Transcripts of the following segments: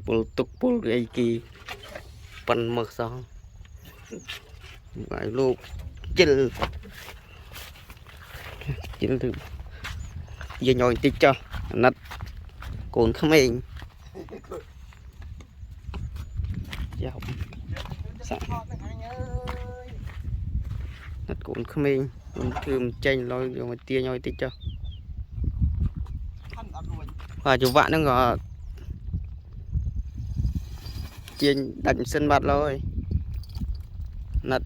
Pul tục pul cái kỳ phần mực xong vài lô chil từ giờ nhồi tích cho nát cồn không em dạo nát cồn không em thường chanh lôi rồi mà tia nhồi tích cho và chủ vạn nó ngỏ trên đánh sân mặt rồi nát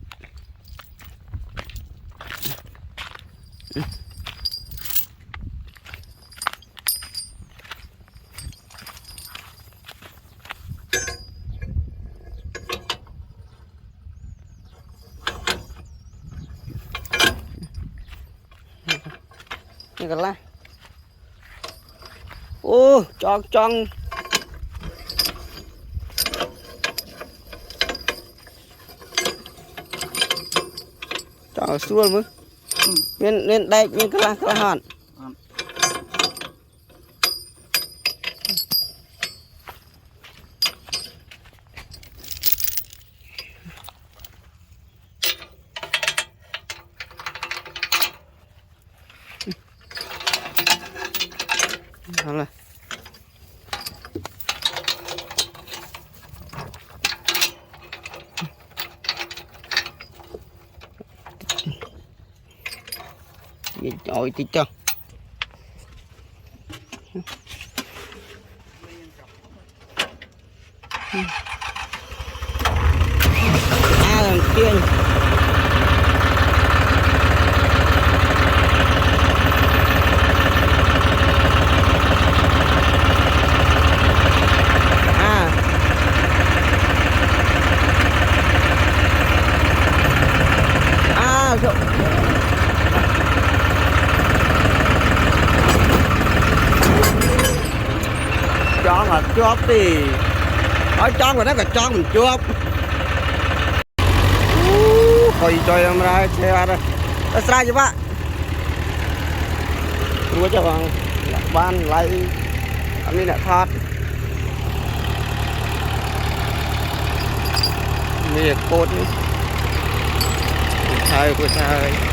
cái lá ô cho cho xuôi mới nên đây nhưng cái lá hòn này trời tí cho làm chuyên cho mà chóp thì nói cho mà nó cả cho mình chóp coi chơi em ra xe ra nó sai chứ bạn mua cho bằng ban lại anh đi lại thoát miệt cột thôi